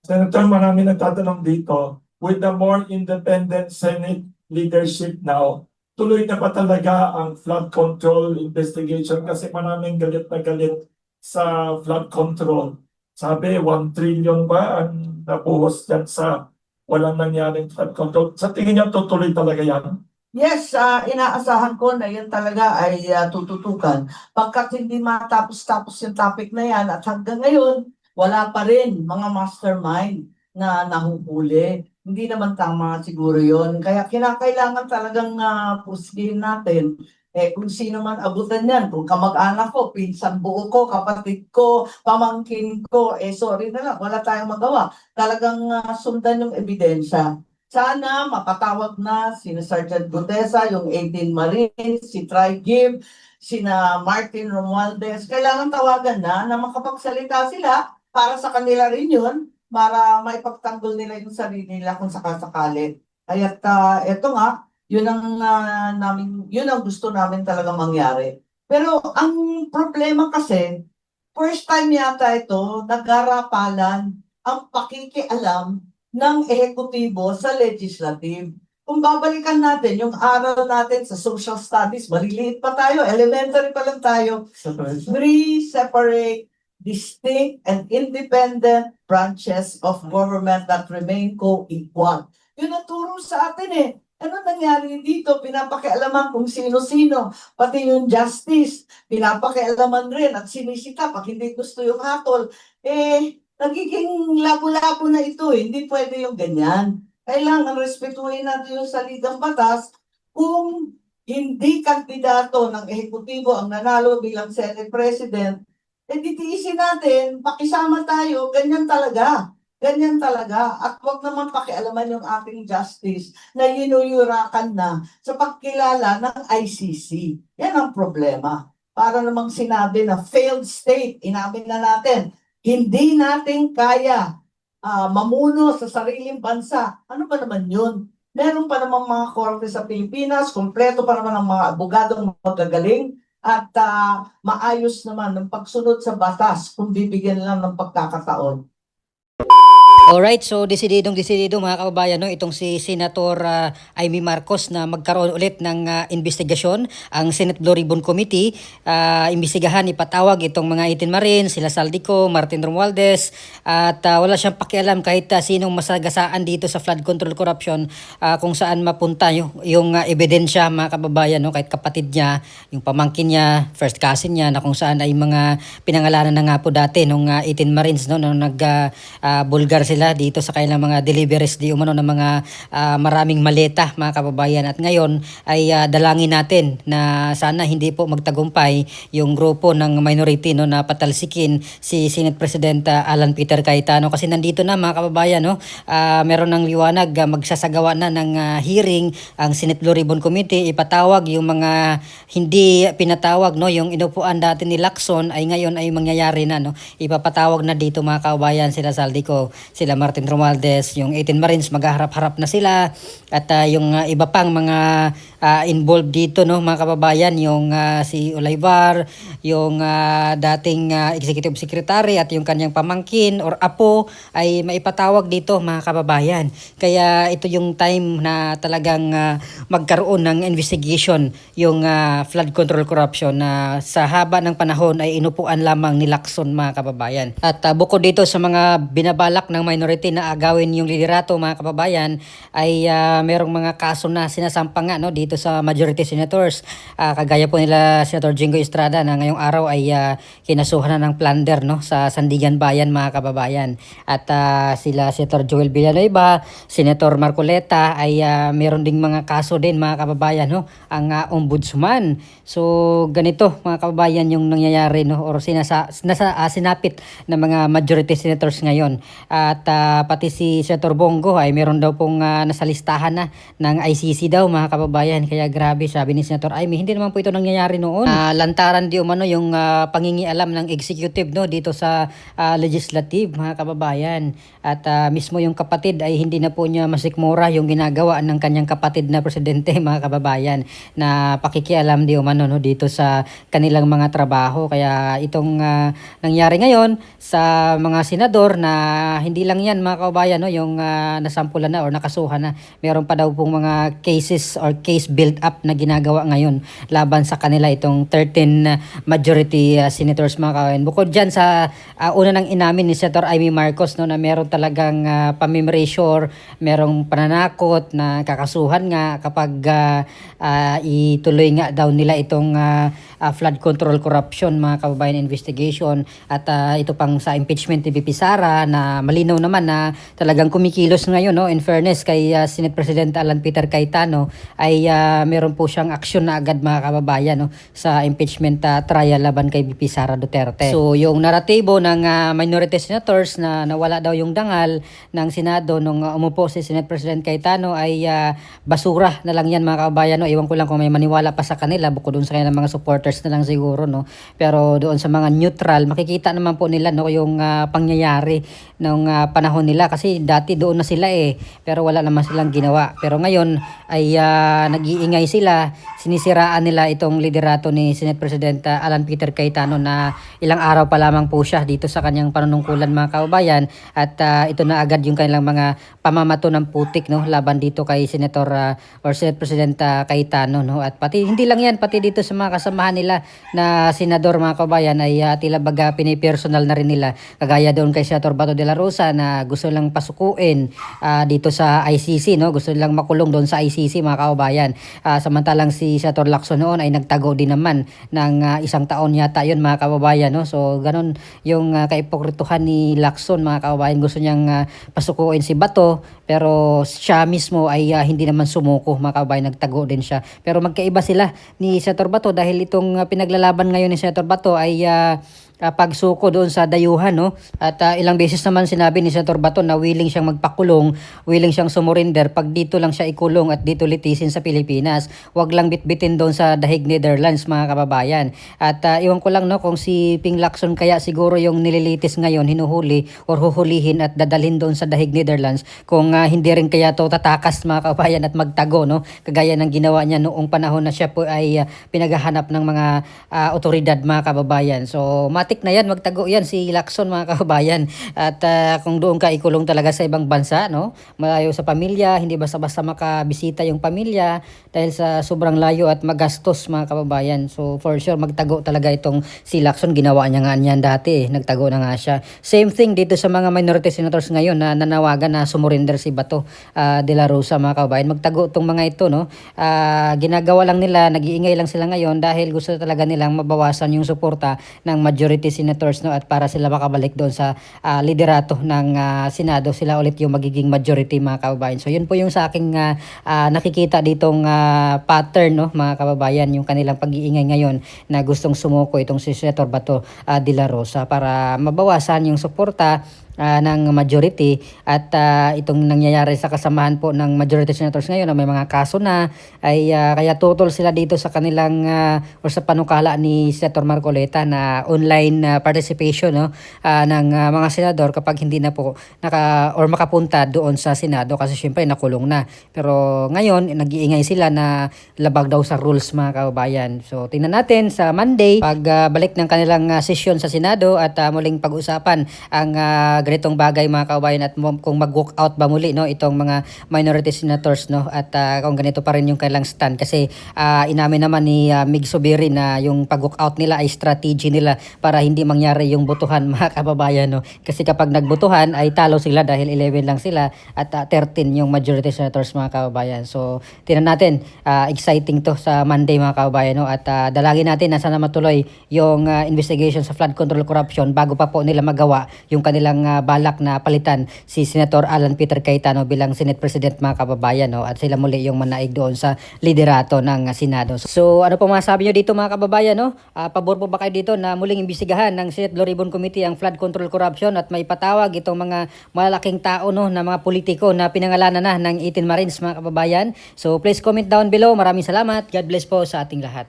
Senator, marami nagtatanong dito, with the more independent Senate leadership now, tuloy na ba talaga ang flood control investigation? Kasi maraming galit na galit sa flood control. Sabi, 1 trillion ba ang nabuhos dyan sa walang nangyaring flood control? Sa tingin niyo, tutuloy talaga yan? Yes, inaasahan ko na yun talaga ay tututukan. Pagkat hindi matapos-tapos yung topic na yan at hanggang ngayon, wala pa rin mga mastermind na nahuhuli. Hindi naman tama siguro yun. Kaya kinakailangan talagang pusgihin natin. Kung sino man abutan yan, kung kamag-anak ko, pinsan buo ko, kapatid ko, pamangkin ko, sorry na lang, wala tayong magawa. Talagang sundan yung ebidensya. Sana mapatawag na si Sergeant Gutesa, yung 18 Marines, si Tri Gibb, sina Martin Romualdez. Kailangan tawagan na makapagsalita sila para sa kanila rin yun, para maipagtanggol nila yung sarili nila kung sakasakali. Kaya eto nga, yun ang gusto namin talaga mangyari. Pero ang problema kasi, first time yata ito, nagarapalan ang pakikialam ng ehekutibo sa legislative. Kung babalikan natin yung aral natin sa social studies, maliliit pa tayo, elementary pa lang tayo. Three separate, distinct, and independent branches of government that remain co-equal. Yun ang turo sa atin eh. Ano nangyari dito? Pinapakialaman kung sino-sino. Pati yung justice, pinapakialaman rin at sinisita pag hindi gusto yung hatol. Nagiging labo-labo na ito eh. Hindi pwede yung ganyan. Kailangan respetuhin natin yung saligang batas kung hindi kandidato ng ehekutibo ang nanalo bilang Senate President, ditiisin natin, pakisama tayo, ganyan talaga. Ganyan talaga. At huwag naman pakialaman yung ating justice na yinuyurakan na sa pagkilala ng ICC. Yan ang problema. Para namang sinabi na failed state, inamin na natin, hindi natin kaya mamuno sa sariling bansa. Ano ba naman yun? Meron pa namang mga korte sa Pilipinas, kompleto pa naman ang mga abogadong magagaling at maayos naman ng pagsunod sa batas kung bibigyan lang ng pagkakataon. Alright, so desidido mga kababayan, no, itong si Senator Amy Marcos na magkaroon ulit ng investigasyon. Ang Senate Blue Ribbon Committee, imbestigahan, ipatawag itong mga 18 Marines, sila Saldico, Martin Romualdez, at wala siyang pakialam kahit sinong masagasaan dito sa flood control corruption, kung saan mapunta yung ebidensya, mga kababayan, no, kahit kapatid niya, yung pamangkin niya, first cousin niya, na kung saan ay mga pinangalanan na nga po dati nung 18 Marines, no, nung nag-bulgar sila dito sa kanilang mga deliveries di umano ng mga maraming maleta, mga kababayan. At ngayon ay dalangin natin na sana hindi po magtagumpay yung grupo ng minority, no, na patalsikin si Senate President Alan Peter Cayetano, kasi nandito na, mga kababayan, no, meron ng liwanag, magsasagawa na ng hearing ang Senate Blue Ribbon Committee, ipatawag yung mga hindi pinatawag, no, yung inupuan dati ni Lacson ay ngayon ay mangyayari na, no, ipapatawag na dito, mga kababayan, sila Saldico, sila Martin Romualdez, yung 18 Marines, maghaharap-harap na sila, at yung iba pang mga involved dito, no, mga kababayan, yung si Olivar, yung dating executive secretary at yung kanyang pamangkin or apo ay maipatawag dito, mga kababayan. Kaya ito yung time na talagang magkaroon ng investigation yung flood control corruption na sa haba ng panahon ay inupuan lamang ni Lacson, mga kababayan. At bukod dito sa mga binabalak ng minority na agawin yung liderato, mga kababayan, ay merong mga kaso na sinasampang nga, no, dito sa majority senators, kagaya po nila Senator Jingo Estrada na ngayong araw ay kinasuhan na ng plunder, no, sa Sandigan Bayan, mga kababayan. At sila Senator Joel Villanueva, Senator Marcoleta ay meron ding mga kaso din, mga kababayan, no, ang ombudsman. So ganito, mga kababayan, yung nangyayari, no, or sinapit ng mga majority senators ngayon. At pati si Senator Bongo ay meron daw pong nasa listahan na ng ICC daw, mga kababayan. Kaya grabe, sabi ni Senator Amy, hindi naman po ito nangyayari noon. Lantaran di umano yung pangingialam ng executive, no, dito sa legislative, mga kababayan. At mismo yung kapatid ay hindi na po niya masikmura yung ginagawa ng kanyang kapatid na presidente, mga kababayan, na pakikialam di umano, no, dito sa kanilang mga trabaho. Kaya itong nangyari ngayon sa mga senador na hindi lang lang yan mga kababayan, no, yung nasampulan na or nakasuhan na. Meron pa daw pong mga cases or case build up na ginagawa ngayon laban sa kanila itong 13 majority senators mga kababayan. Bukod dyan sa una nang inamin ni Senator Amy Marcos, no, na meron talagang pamimereasure, merong pananakot na kakasuhan nga kapag ituloy nga daw nila itong flood control corruption mga kababayan investigation at ito pang sa impeachment ni VP Sara na malinaw naman na talagang kumikilos ngayon, no, in fairness kay Senate President Alan Peter Cayetano ay meron po siyang aksyon na agad mga kababayan, no, sa impeachment trial laban kay VP Sara Duterte. So yung naratibo ng minority senators na nawala daw yung dangal ng Senado nung umupo si Senate President Cayetano ay basura na lang yan mga kababayan, no. Iwan ko lang kung may maniwala pa sa kanila bukod doon sa kanilang mga supporters na lang siguro, no. Pero doon sa mga neutral makikita naman po nila, no, yung pangyayari ng panahon nila kasi dati doon na sila pero wala naman silang ginawa. Pero ngayon ay nag-iingay sila, sinisiraan nila itong liderato ni Senate President Alan Peter Cayetano na ilang araw pa lamang po siya dito sa kanyang panunungkulan mga kababayan at ito na agad yung kanilang mga pamamato ng putik, no, laban dito kay Senator or Senate President Cayetano, no. At pati hindi lang yan, pati dito sa mga kasamahan nila na senador mga kababayan ay tila baga pinipersonal na rin nila, kagaya doon kay Senator Bato de la Rosa na gusto lang pasukuin dito sa ICC, no, gusto lang makulong doon sa ICC mga kababayan. Samantalang si Senator Lacson noon ay nagtago din naman ng isang taon yata yun mga kababayan, no. So ganun yung kaipokrituhan ni Lacson mga kababayan, gusto niyang pasukuin si Bato pero siya mismo ay hindi naman sumuko mga kababayan, nagtago din siya. Pero magkaiba sila ni Senator Bato dahil itong pinaglalaban ngayon ni Senator Bato ay pagsuko doon sa dayuhan, no. At ilang beses naman sinabi ni Senator Bato na willing siyang magpakulong, willing siyang sumurinder pag dito lang siya ikulong at dito litisin sa Pilipinas. Wag lang bitbitin doon sa dahig Netherlands mga kababayan. At iwan ko lang, no, kung si Ping Lacson kaya siguro yung nililitis ngayon hinuhuli or huhulihin at dadalhin doon sa dahig Netherlands kung hindi rin kaya to tatakas mga kababayan at magtago, no, kagaya ng ginawa niya noong panahon na siya po ay pinaghahanap ng mga otoridad mga kababayan. So matik na yan, magtago yan si Lacson mga kababayan. At kung doon ka ikulong talaga sa ibang bansa, no, malayo sa pamilya, hindi basta-basta makabisita yung pamilya dahil sa sobrang layo at magastos mga kababayan. So for sure magtago talaga itong si Lacson, ginawa niya nga niyan dati, nagtago na nga siya. Same thing dito sa mga minority senators ngayon na nanawagan na sumurinder si Bato de la Rosa mga kababayan. Magtago itong mga ito, no. Ginagawa lang nila, nag-iingay lang sila ngayon dahil gusto talaga nilang mabawasan yung suporta ng majority senators, no, at para sila makabalik doon sa liderato ng Senado, sila ulit yung magiging majority mga kababayan. So yun po yung sa aking nakikita ditong pattern, no, mga kababayan, yung kanilang pag-iingay ngayon na gustong sumuko itong si Senator Bato de la Rosa para mabawasan yung suporta ng majority at itong nangyayari sa kasamahan po ng majority senators ngayon na may mga kaso na ay kaya tutol sila dito sa kanilang or sa panukala ni Senator Marcoleta na online participation, no, ng mga senador kapag hindi na po makapunta doon sa Senado kasi syempre nakulong na. Pero ngayon nag-iingay sila na labag daw sa rules mga kababayan. So tingnan natin sa Monday pag balik ng kanilang sesyon sa Senado at muling pag-usapan ang ganitong bagay mga kababayan at kung mag-walk out ba muli, no, itong mga minority senators, no, at kung ganito pa rin yung kailang stand kasi inamin naman ni Mig Zubiri na yung pag-walk out nila ay strategy nila para hindi mangyari yung botohan mga kababayan, no, kasi kapag nagbotohan ay talo sila dahil 11 lang sila at 13 yung majority senators mga kababayan. So tingnan natin, exciting to sa Monday mga kababayan, no, at dalangin natin na sana matuloy yung investigation sa flood control corruption bago pa po nila magawa yung kanilang balak na palitan si Senator Alan Peter Cayetano bilang Senate President mga kababayan, no, at sila muli yung manaig doon sa liderato ng Senado. So ano po masasabi nyo dito mga kababayan, no? Pabor po ba kayo dito na muling imbestigahan ng Senate Blue Ribbon Committee ang flood control corruption at may patawag itong mga malalaking tao, no, na mga politiko na pinangalanan na ng 18 Marines mga kababayan? So please comment down below. Maraming salamat. God bless po sa ating lahat.